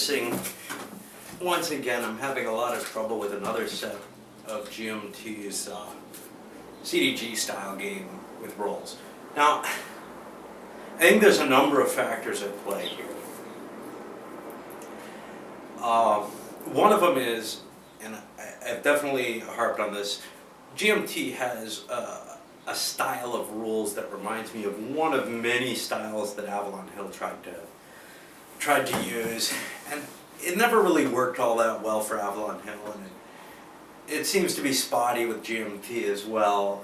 noticing, once again, I'm having a lot of trouble with another set of GMT's CDG style game with rolls. Now, I think there's a number of factors at play here. One of them is, and I've definitely harped on this, GMT has a style of rules that reminds me of one of many styles that Avalon Hill tried to use, and it never really worked all that well for Avalon Hill, and it seems to be spotty with GMT as well.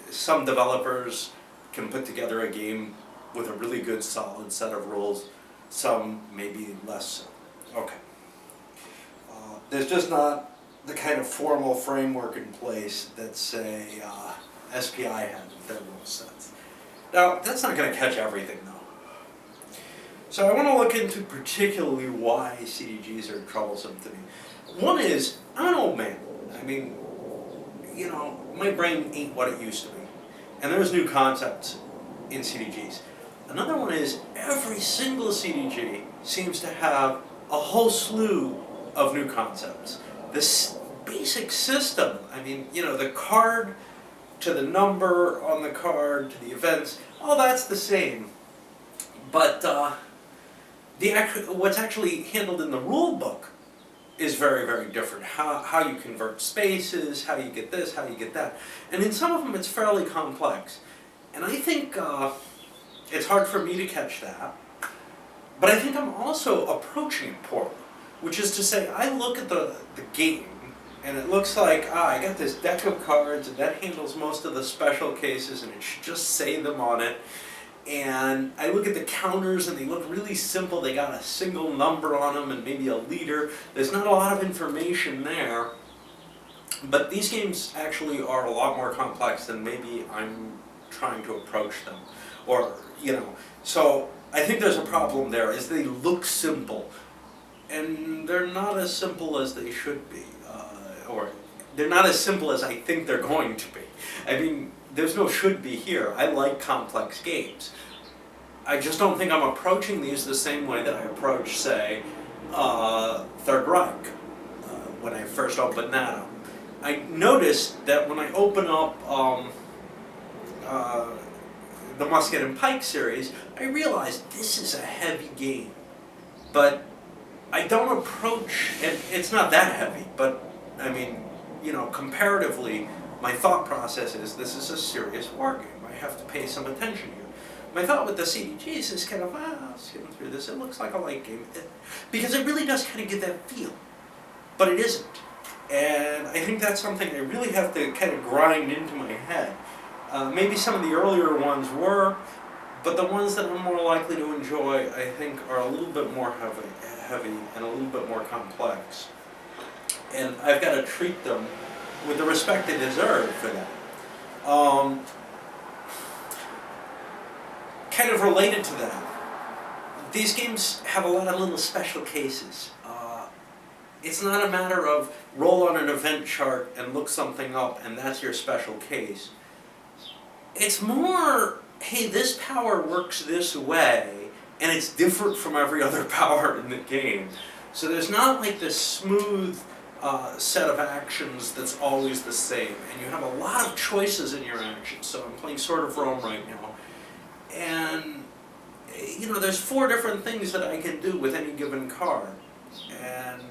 Some developers can put together a game with a really good solid set of rules, some maybe less so. Okay. There's just not the kind of formal framework in place that, say, SPI has with their rule sets. Now, that's not going to catch everything, though. So I want to look into particularly why CDGs are troublesome to me. One is, I'm an old man. I mean, you know, my brain ain't what it used to be. And there's new concepts in CDGs. Another one is, every single CDG seems to have a whole slew of new concepts. This basic system, I mean, you know, the card to the number on the card to the events, all that's the same. But what's actually handled in the rule book is very, very different. How you convert spaces, how you get this, how you get that. And in some of them it's fairly complex. And I think it's hard for me to catch that. But I think I'm also approaching it poorly. Which is to say, I look at the game, and it looks like, I got this deck of cards, and that handles most of the special cases, and it should just say them on it. And I look at the counters, and they look really simple. They got a single number on them, and maybe a leader. There's not a lot of information there. But these games actually are a lot more complex than maybe I'm trying to approach them. Or, you know, so I think there's a problem there, is they look simple. And they're not as simple as they should be, or they're not as simple as I think they're going to be. I mean, there's no should be here. I like complex games. I just don't think I'm approaching these the same way that I approach, say, Third Reich, when I first opened that up. I noticed that when I open up the Musket and Pike series, I realized this is a heavy game, but I don't approach, and it's not that heavy, but I mean, you know, comparatively, my thought process is this is a serious war game. I have to pay some attention here. My thought with the CDGs is kind of, skimming through this, it looks like a light game. Because it really does kind of get that feel, but it isn't. And I think that's something I really have to kind of grind into my head. Maybe some of the earlier ones were, but the ones that I'm more likely to enjoy, I think, are a little bit more heavy and a little bit more complex. And I've got to treat them with the respect they deserve for that. Kind of related to that, these games have a lot of little special cases. It's not a matter of roll on an event chart and look something up and that's your special case. It's more, hey, this power works this way, and it's different from every other power in the game. So there's not like this smooth set of actions that's always the same, and you have a lot of choices in your actions. So I'm playing Sword of Rome right now, and you know, there's 4 different things that I can do with any given card, and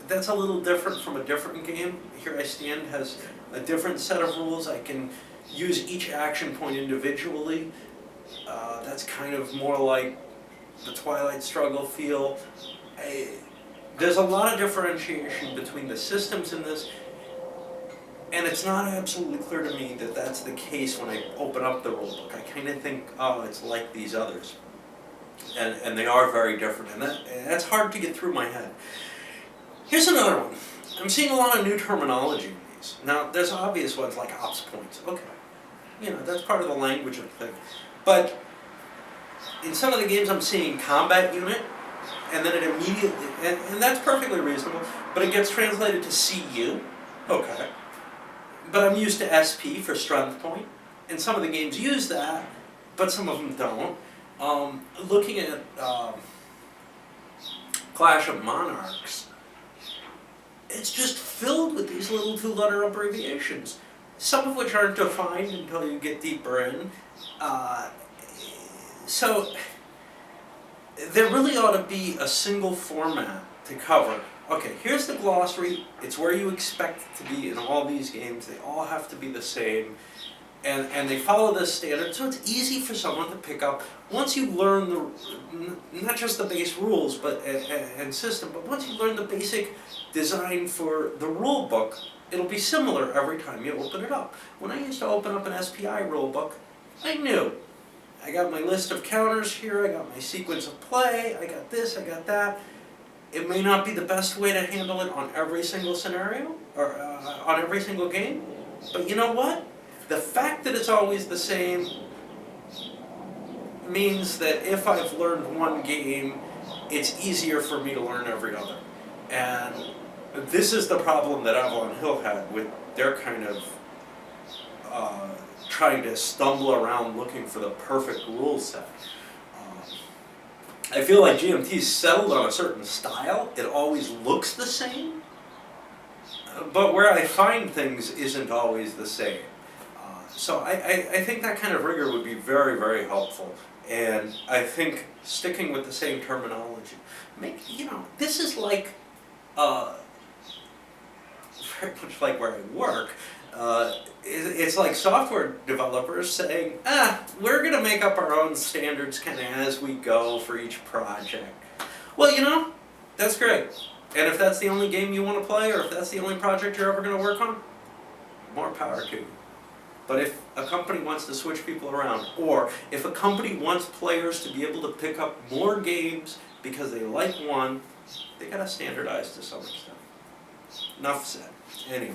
that's a little different from a different game. Here I Stand has a different set of rules. I can use each action point individually. That's kind of more like the Twilight Struggle feel. There's a lot of differentiation between the systems in this, and it's not absolutely clear to me that that's the case when I open up the rulebook. I kind of think, oh, it's like these others. And they are very different, and that's hard to get through my head. Here's another one. I'm seeing a lot of new terminology in these. Now, there's obvious ones like ops points. Okay. You know, that's part of the language of the thing. But in some of the games I'm seeing combat unit, and then it immediately, and that's perfectly reasonable, but it gets translated to CU. Okay. But I'm used to SP for strength point, and some of the games use that, but some of them don't. Looking at Clash of Monarchs, it's just filled with these little two-letter abbreviations, some of which aren't defined until you get deeper in. So there really ought to be a single format to cover. Okay, here's the glossary. It's where you expect it to be in all these games. They all have to be the same. And they follow this standard, so it's easy for someone to pick up. Once you learn not just the base rules and system, but once you learn the basic design for the rule book, it'll be similar every time you open it up. When I used to open up an SPI rule book, I knew. I got my list of counters here, I got my sequence of play, I got this, I got that. It may not be the best way to handle it on every single scenario, or on every single game, but you know what? The fact that it's always the same means that if I've learned one game, it's easier for me to learn every other. And this is the problem that Avalon Hill had with their kind of trying to stumble around looking for the perfect rule set. I feel like GMT's settled on a certain style. It always looks the same, but where I find things isn't always the same. So I think that kind of rigor would be very, very helpful. And I think sticking with the same terminology, this is like, very much like where I work. It's like software developers saying, we're going to make up our own standards kind of as we go for each project. Well, that's great. And if that's the only game you want to play, or if that's the only project you're ever going to work on, more power to you. But if a company wants to switch people around, or if a company wants players to be able to pick up more games because they like one, they got to standardize to some extent. Enough said. Anyway.